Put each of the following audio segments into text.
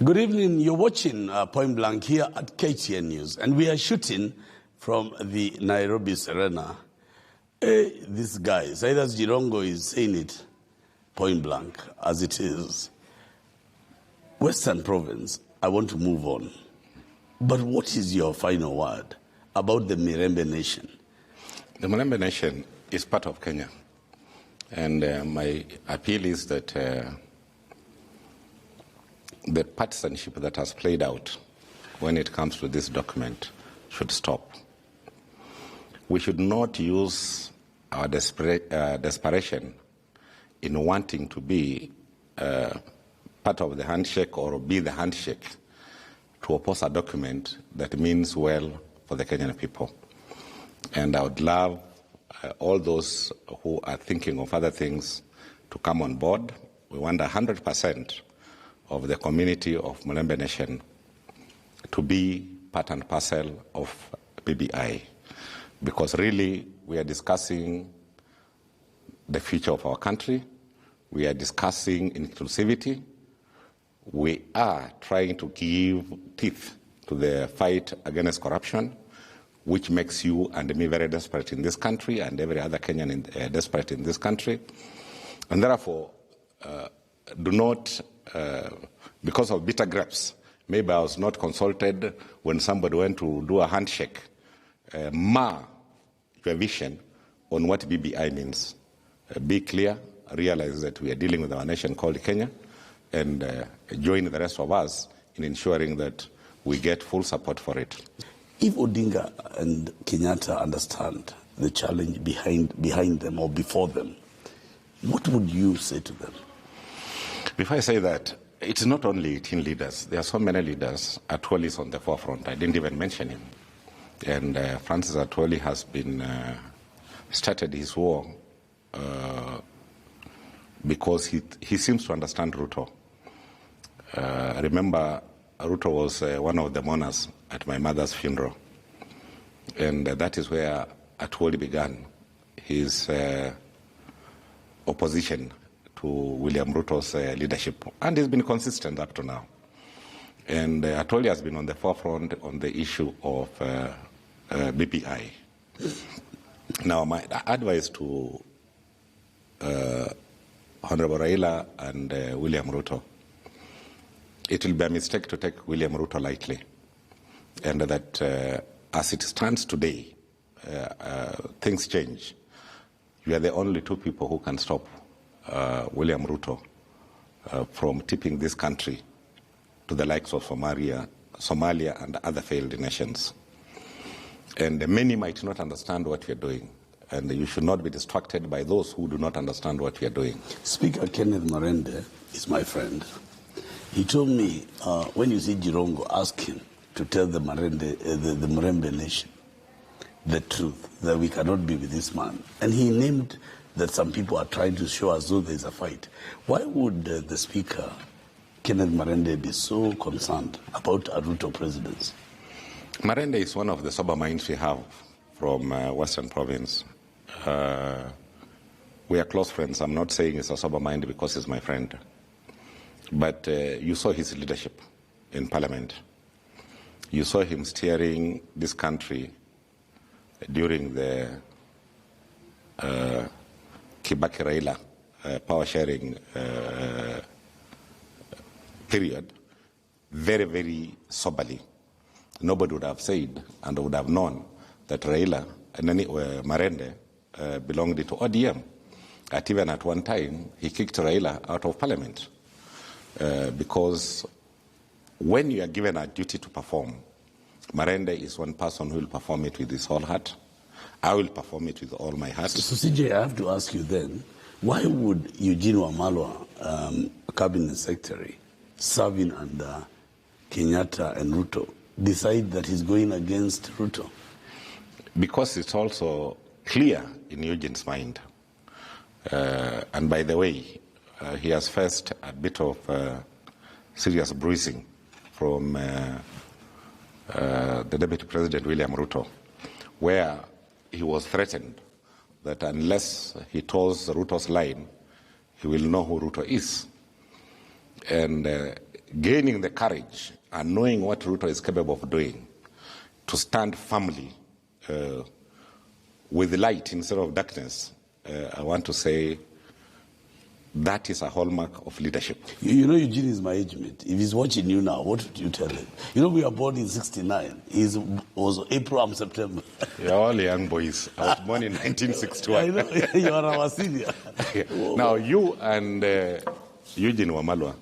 Good evening. You're watching Point Blank here at KTN News, and we are shooting from the Nairobi Serena. This guy, Cyrus Jirongo, is saying it point blank as it is. Western Province, I want to move on. But what is your final word about the MARENDE nation? The MARENDE nation is part of Kenya. And my appeal is that the partisanship that has played out when it comes to this document should stop. We should not use our desperation in wanting to be part of the handshake or be the handshake to oppose a document that means well for the Kenyan people. And I would love all those who are thinking of other things to come on board. We want 100% of the community of MARENDE nation to be part and parcel of BBI, because really we are discussing the future of our country, we are discussing inclusivity, we are trying to give teeth to the fight against corruption, which makes you and me very desperate in this country and every other Kenyan desperate in this country. And therefore, do not, because of bitter grapes, maybe I was not consulted when somebody went to do a handshake, mar your vision on what BBI means. Be clear, realize that we are dealing with our nation called Kenya, and join the rest of us in ensuring that we get full support for it. If Odinga and Kenyatta understand the challenge behind them or before them, what would you say to them? Before I say that, it's not only 18 leaders. There are so many leaders. Atwoli is on the forefront. I didn't even mention him. And Francis Atwoli has been started his war because he seems to understand Ruto. Remember, Ruto was one of the mourners at my mother's funeral. And that is where Atwoli began his opposition to William Ruto's leadership. And he's been consistent up to now. And Atwoli has been on the forefront on the issue of BPI. Now, my advice to Honorable Raila and William Ruto, it will be a mistake to take William Ruto lightly. And that as it stands today, things change. You are the only two people who can stop William Ruto from tipping this country to the likes of Somalia and other failed nations. And many might not understand what we are doing, and you should not be distracted by those who do not understand what we are doing. Speaker Kenneth Marende is my friend. He told me, when you see Jirongo, ask him to tell the MARENDE nation the truth, that we cannot be with this man. And he named that some people are trying to show as though there's a fight. Why would the Speaker, Kenneth Marende, be so concerned about a Ruto presidency? Marende is one of the sober minds we have from Western Province. We are close friends. I'm not saying he's a sober mind because he's my friend. But you saw his leadership in Parliament. You saw him steering this country during the Kibaki-Raila power sharing period very, very soberly. Nobody would have said and would have known that Raila and Marende belonged to ODM. Even at one time, he kicked Raila out of Parliament because when you are given a duty to perform, Marende is one person who will perform it with his whole heart. I will perform it with all my heart. So CJ, I have to ask you then, why would Eugene Wamalwa, cabinet secretary, serving under Kenyatta and Ruto, decide that he's going against Ruto? Because it's also clear in Eugene's mind. And by the way, he has faced a bit of serious bruising from the Deputy President William Ruto, where he was threatened that unless he toes Ruto's line, he will know who Ruto is. And gaining the courage and knowing what Ruto is capable of doing to stand firmly with light instead of darkness, I want to say that is a hallmark of leadership. You know, Eugene is my age mate. If he's watching you now, what would you tell him? You know, we were born in 69. He was April and September. You're all young boys. I was born in 1961. I know, you are our senior. Now, you and Eugene Wamalwa,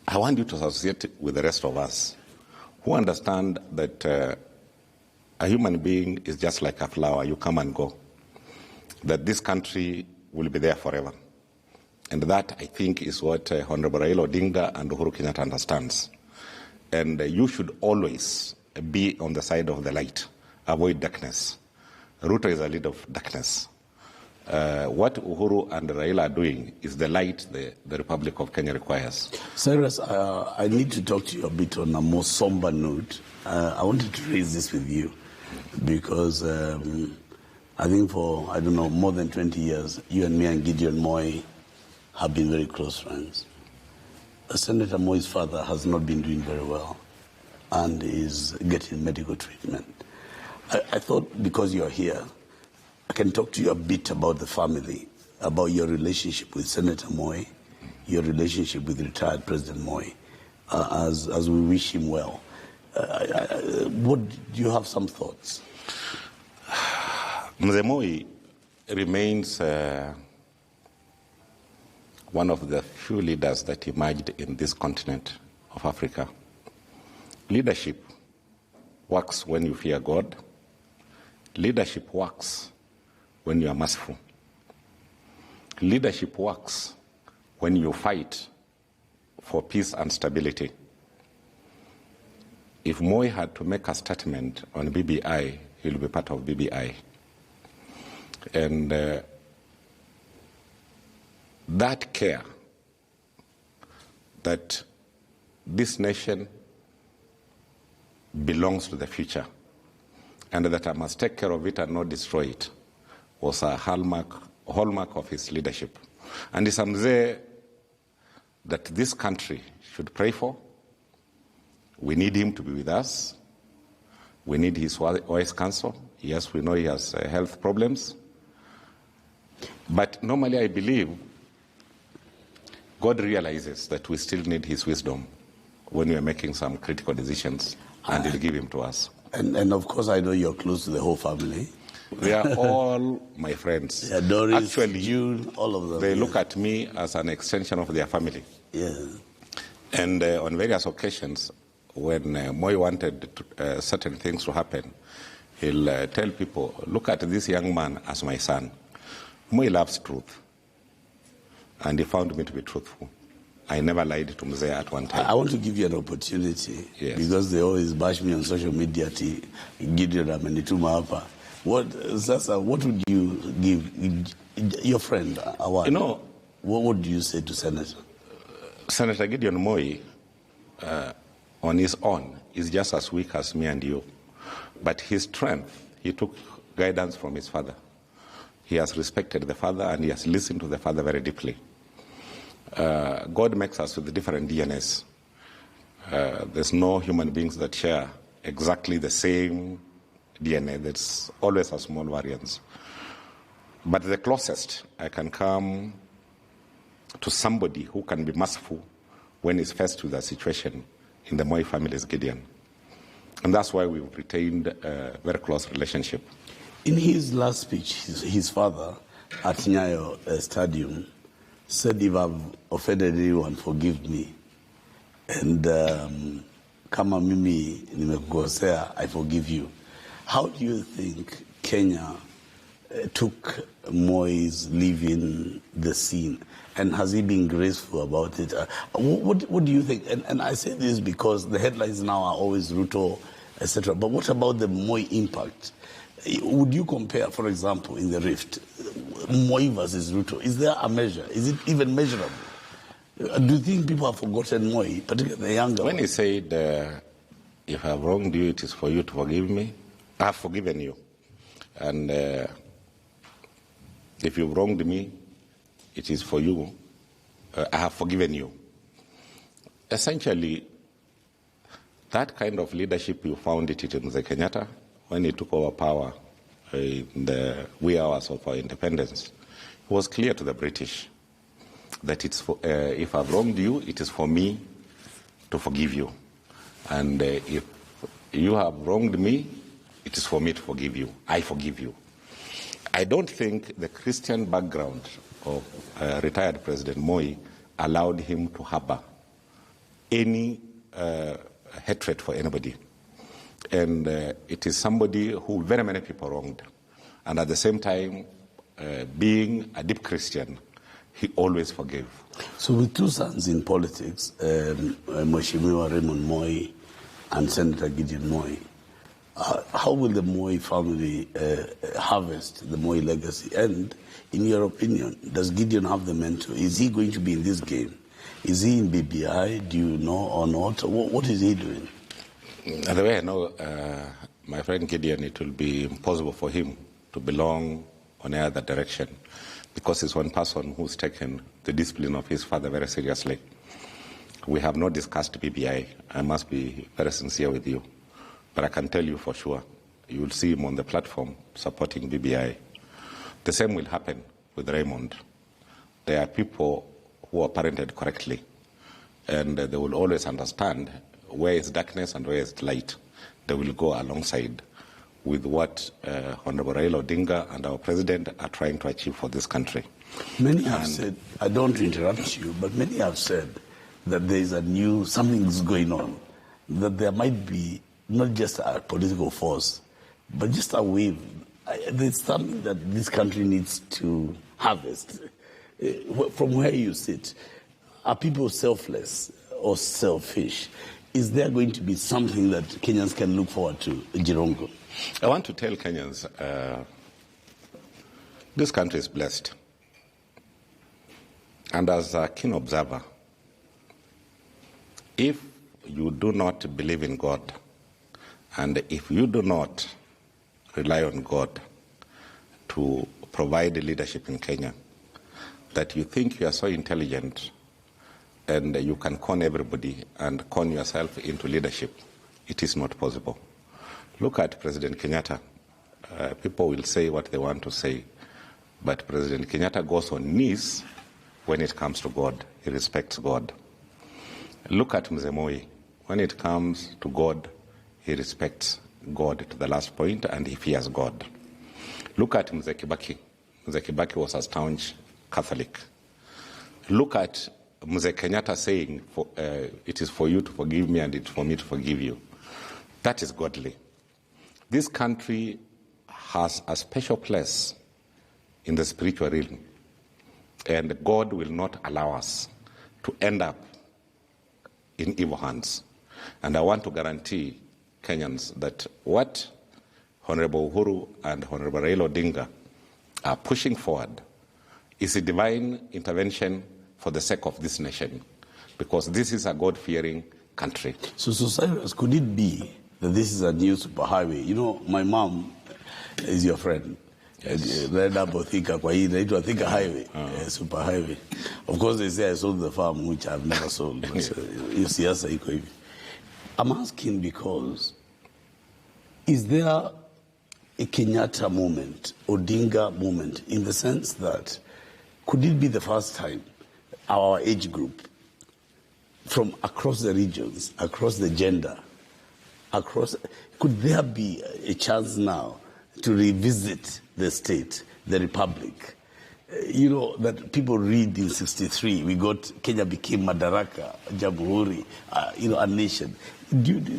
I want you to associate with the rest of us who understand that a human being is just like a flower. You come and go. That this country will be there forever. And that, I think, is what Honorable Raila Odinga and Uhuru Kenyatta understands. And you should always be on the side of the light. Avoid darkness. Ruto is a leader of darkness. What Uhuru and Raila are doing is the light the Republic of Kenya requires. Cyrus, I need to talk to you a bit on a more somber note. I wanted to raise this with you because I think for, I don't know, more than 20 years, you and me and Gideon Moi have been very close friends. Senator Moi's father has not been doing very well and is getting medical treatment. I thought because you're here, I can talk to you a bit about the family, about your relationship with Senator Moi, your relationship with retired President Moi, as we wish him well. Do you have some thoughts? Mzee Moi remains one of the few leaders that emerged in this continent of Africa. Leadership works when you fear God. Leadership works when you are merciful. Leadership works when you fight for peace and stability. If Moi had to make a statement on BBI, he'll be part of BBI. And that care that this nation belongs to the future and that I must take care of it and not destroy it was a hallmark of his leadership. And it's a mzee that this country should pray for. We need him to be with us. We need his wise counsel. Yes, we know he has health problems. But normally I believe God realizes that we still need his wisdom when we are making some critical decisions, and he'll give him to us. And of course, I know you're close to the whole family. They are all my friends. Yeah, Doris, actually, June, all of them. They look at me as an extension of their family. Yeah. And on various occasions, when Moi wanted certain things to happen, he'll tell people, look at this young man as my son. Moi loves truth. And he found me to be truthful. I never lied to Mzee at one time. I want to give you an opportunity, yes, because they always bash me on social media. Gideon amenituma hapa. What would you give your friend Awad? You know, what would you say to Senator? Senator Gideon Moi, on his own, is just as weak as me and you. But his strength, he took guidance from his father. He has respected the father and he has listened to the father very deeply. God makes us with different DNAs. There's no human beings that share exactly the same DNA. There's always a small variance. But the closest I can come to somebody who can be merciful when he's faced with a situation in the Moi family is Gideon. And that's why we've retained a very close relationship. In his last speech, his father at Nyayo Stadium said, if I've offended anyone, forgive me. And kama mimi nimekukosea, I forgive you. How do you think Kenya took Moi's leaving the scene? And has he been graceful about it? What do you think? And I say this because the headlines now are always Ruto, etc. But what about the Moi impact? Would you compare, for example, in the Rift, Moi versus Ruto? Is there a measure? Is it even measurable? Do you think people have forgotten Moi, particularly the younger When ones? he said, if I have wronged you, it is for you to forgive me, I have forgiven you. And if you've wronged me, it is for you, I have forgiven you. essentially, that kind of leadership, you found it in KENYATTA when he took over power in the wee hours of our independence. It was clear to the British that it's for, if I've wronged you, it is for me to forgive you. And if you have wronged me, it is for me to forgive you. I forgive you. I don't think the Christian background of retired President Moi allowed him to harbor any hatred for anybody. And it is somebody who very many people wronged. And at the same time, being a deep Christian, he always forgave. So with two sons in politics, Mheshimiwa Raymond Moi and Senator Gideon Moi, how will the Moi family harvest the Moi legacy? And in your opinion, does Gideon have the mentor? Is he going to be in this game? Is he in BBI? Do you know or not? What is he doing? The way I know, my friend Gideon, it will be impossible for him to belong on any other direction because he's one person who's taken the discipline of his father very seriously. We have not discussed BBI. I must be very sincere with you. But I can tell you for sure, you will see him on the platform supporting BBI. The same will happen with Raymond. There are people who are parented correctly, and they will always understand where is darkness and where is light. They will go alongside with what Honorable Raila Odinga and our president are trying to achieve for this country. Many have said, I don't want to interrupt you, but many have said that there is something's going on, that there might be not just a political force, but just a wave. There's something that this country needs to harvest. From where you sit, are people selfless or selfish? Is there going to be something that Kenyans can look forward to, Jirongo? I want to tell Kenyans, this country is blessed. And as a keen observer, if you do not believe in God, and if you do not rely on God to provide leadership in Kenya, that you think you are so intelligent and you can con everybody and con yourself into leadership, it is not possible. Look at President Kenyatta. People will say what they want to say, but President Kenyatta goes on knees when it comes to God. He respects God. Look at Mzee Moi. When it comes to God, he respects God to the last point, and he fears God. Look at Mzee Kibaki. Mzee Kibaki was a staunch Catholic. Look at Mzee Kenyatta saying, it is for you to forgive me and it's for me to forgive you. That is godly. This country has a special place in the spiritual realm, and God will not allow us to end up in evil hands. And I want to guarantee Kenyans that what Honorable Uhuru and Honorable Raila Odinga are pushing forward is a divine intervention for the sake of this nation, because this is a God-fearing country. So CYRUS, could it be that this is a new superhighway? You know, my mom is your friend. Yes. Thika highway, superhighway. Of course, they say I sold the farm, which I've never sold. But you see, I'm asking because, is there a Kenyatta moment, Odinga moment, in the sense that could it be the first time our age group, from across the regions, across the gender, could there be a chance now to revisit the state, the republic? You know, that people read in 63, Kenya became Madaraka, Jamhuri, a nation.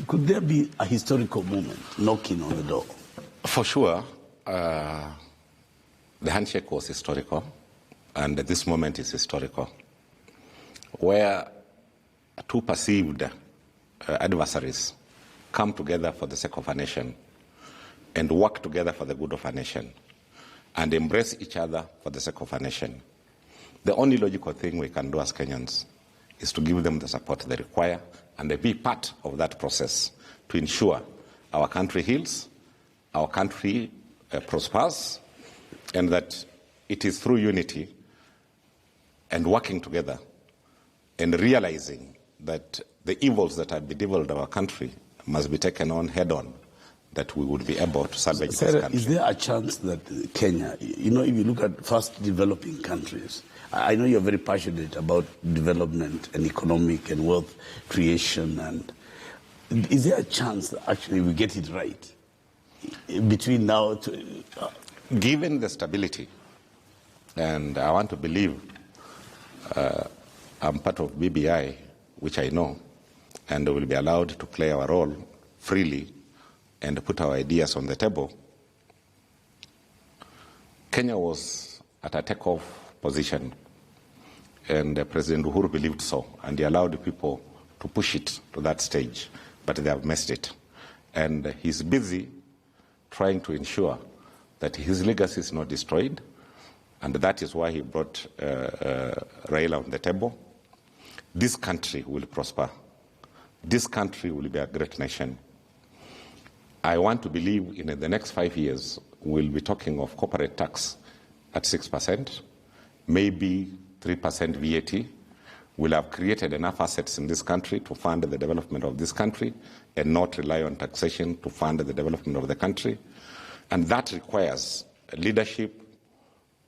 Could there be a historical moment knocking on the door? For sure. The handshake was historical, and this moment is historical, where two perceived adversaries come together for the sake of a nation and work together for the good of a nation and embrace each other for the sake of a nation. The only logical thing we can do as Kenyans is to give them the support they require and be part of that process to ensure our country heals, our country prospers, and that it is through unity and working together and realizing that the evils that have bedeviled our country must be taken on head-on, that we would be able to salvage this country. Is there a chance that Kenya, if you look at fast developing countries, I know you're very passionate about development and economic and wealth creation, and is there a chance that actually we get it right between now to... Given the stability, and I want to believe I'm part of BBI, which I know, and will be allowed to play our role freely and put our ideas on the table. Kenya was at a takeoff position, and President Uhuru believed so, and he allowed people to push it to that stage, but they have missed it. And he's busy trying to ensure that his legacy is not destroyed, and that is why he brought Raila on the table. This country will prosper. This country will be a great nation. I want to believe in the next 5 years, we'll be talking of corporate tax at 6%, maybe 3% VAT. We'll have created enough assets in this country to fund the development of this country and not rely on taxation to fund the development of the country. And that requires leadership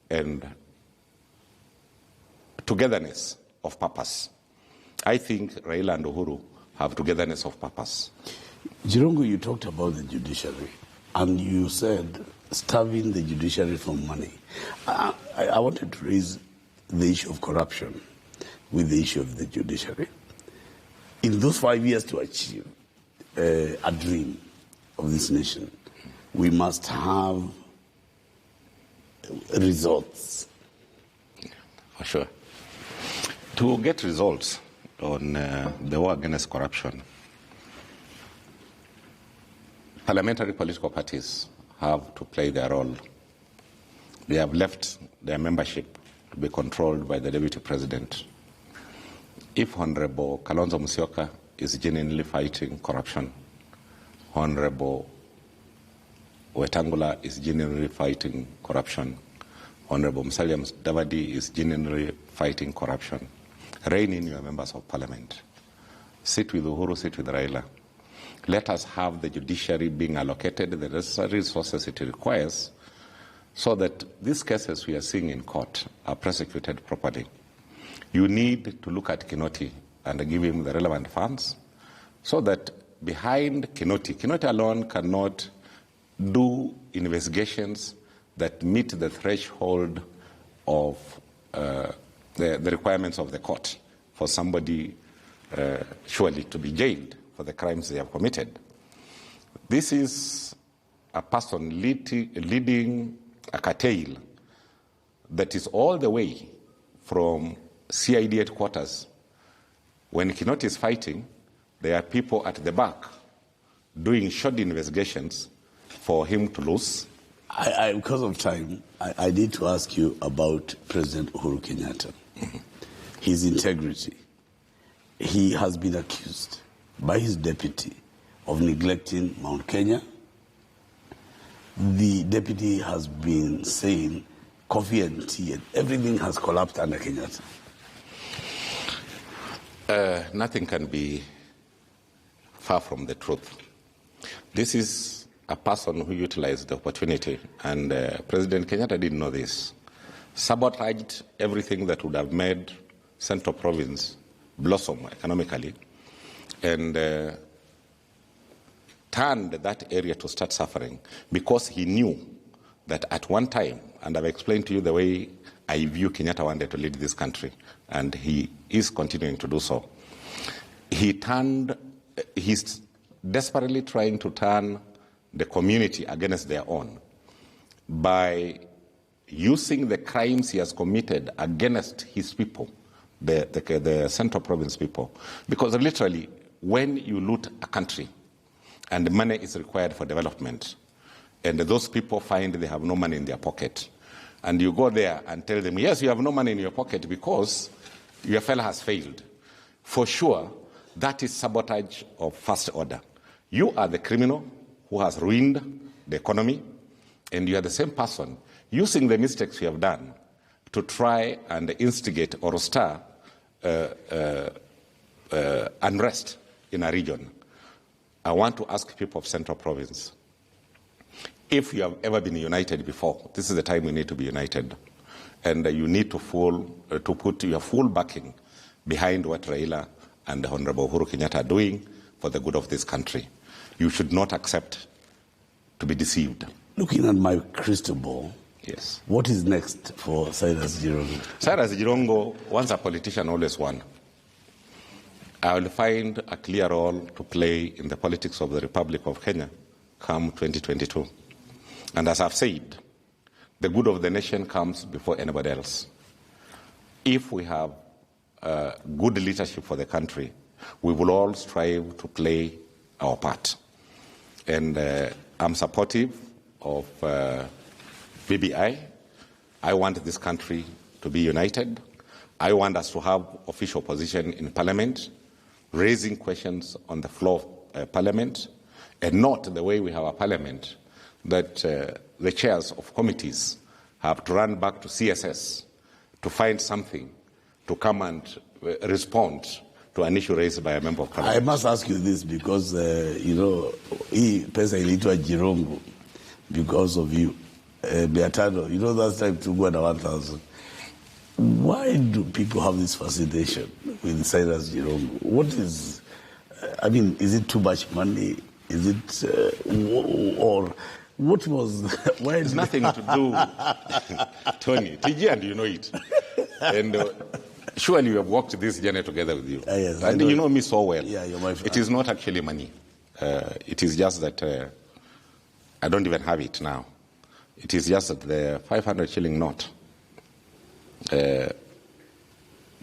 and togetherness of purpose. I think Raila and Uhuru have togetherness of purpose. Jirongo, you talked about the judiciary, and you said starving the judiciary for money. I wanted to raise the issue of corruption with the issue of the judiciary. In those 5 years to achieve a dream of this nation, we must have results. For sure. To get results on the war against corruption, parliamentary political parties have to play their role. They have left their membership to be controlled by the Deputy President. If Honorable Kalonzo Musyoka is genuinely fighting corruption, Honorable Wetangula is genuinely fighting corruption, Honorable Musalia Mudavadi is genuinely fighting corruption, rein in your members of parliament. Sit with Uhuru, sit with Raila. Let us have the judiciary being allocated the necessary resources it requires so that these cases we are seeing in court are prosecuted properly. You need to look at Kinoti and give him the relevant funds so that behind Kinoti alone cannot do investigations that meet the threshold of the requirements of the court for somebody surely to be jailed for the crimes they have committed. This is a person leading a cartel that is all the way from CID headquarters. When Kinoti is fighting, there are people at the back doing short investigations for him to lose. Because of time, I need to ask you about President Uhuru Kenyatta. His integrity. He has been accused by his deputy of neglecting Mount Kenya. The deputy has been saying coffee and tea and everything has collapsed under Kenyatta. Nothing can be far from the truth. This is a person who utilized the opportunity, and President Kenyatta didn't know this, sabotaged everything that would have made Central Province blossom economically, and turned that area to start suffering because he knew that at one time, and I've explained to you the way I view Kenyatta wanted to lead this country, and he is continuing to do so. He's desperately trying to turn the community against their own by using the crimes he has committed against his people, the Central Province people. Because literally, when you loot a country and money is required for development, and those people find they have no money in their pocket, and you go there and tell them, yes, you have no money in your pocket because your fellow has failed, for sure, that is sabotage of first order. You are the criminal who has ruined the economy, and you are the same person using the mistakes you have done to try and instigate or stir unrest in a region, I want to ask people of Central Province, if you have ever been united before, this is the time we need to be united. And you need to put your full backing behind what Raila and the Honorable Uhuru Kenyatta are doing for the good of this country. You should not accept to be deceived. Looking at my crystal ball, yes. What is next for Cyrus Jirongo? Cyrus Jirongo, once a politician, always one. I will find a clear role to play in the politics of the Republic of Kenya come 2022. And as I've said, the good of the nation comes before anybody else. If we have good leadership for the country, we will all strive to play our part. And I'm supportive of BBI. I want this country to be united. I want us to have official position in Parliament, raising questions on the floor of Parliament, and not the way we have a Parliament that the chairs of committees have to run back to CSS to find something to come and respond to an issue raised by a member of Parliament. I must ask you this because, hii pesa iliitwa Jirongo because of you. Beatano, last time to go at 1,000. Why do people have this fascination with Cyrus Jirongo? What is, is it too much money? Is it, or what was, why It's nothing to do, Tony. TG, and you know it. And surely we have walked this journey together with you. Yes, and you know me so well. Yeah, you're my friend. It is not actually money. It is just that I don't even have it now. It is just that the 500 shilling note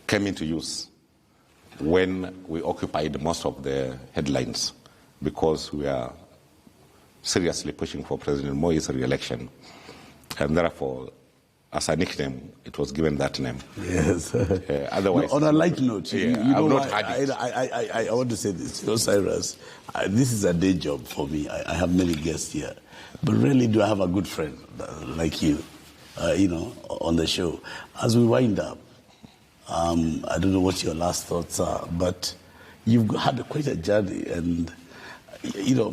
came into use when we occupied most of the headlines because we are seriously pushing for President Moi's re-election. And therefore, as a nickname, it was given that name. Yes. Otherwise, on a light note, I've not had it. I want to say this. Cyrus, this is a day job for me. I have many guests here. But really, do I have a good friend like you, on the show? As we wind up, I don't know what your last thoughts are, but you've had quite a journey. And,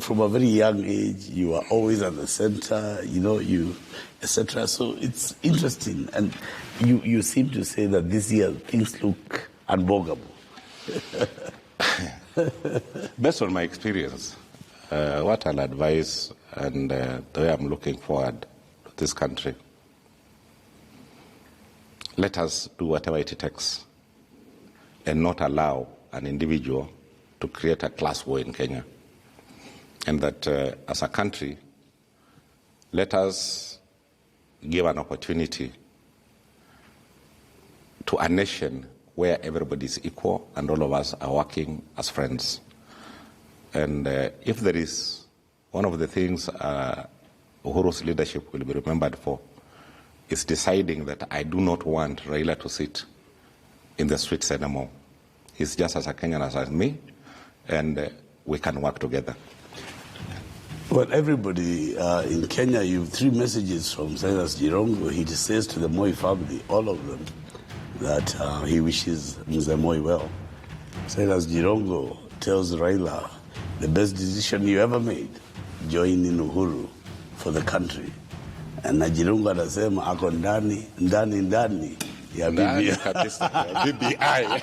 from a very young age, you are always at the center, etc. So it's interesting. And you seem to say that this year things look unboggable. Based on my experience, what I'll advise and the way I'm looking forward to this country, let us do whatever it takes and not allow an individual to create a class war in Kenya. And that as a country, let us give an opportunity to a nation where everybody is equal and all of us are working as friends. And if there is one of the things Uhuru's leadership will be remembered for, is deciding that I do not want Raila to sit in the streets anymore. He's just as a Kenyan as me, and we can work together. Well, everybody in Kenya, you have 3 messages from Cyrus Jirongo. He says to the Moi family, all of them, that he wishes Mr. Moi well. Cyrus Jirongo tells Raila, the best decision you ever made, joining Uhuru for the country. And na Jirongo anasema ako ndani ya BBI.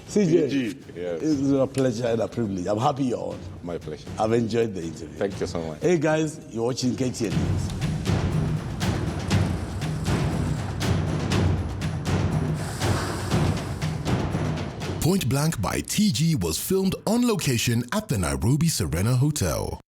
CJ, yes. It's a pleasure and a privilege. I'm happy you're on. My pleasure. I've enjoyed the interview. Thank you so much. Hey guys, you're watching KTN News. Point Blank by TG was filmed on location at the Nairobi Serena Hotel.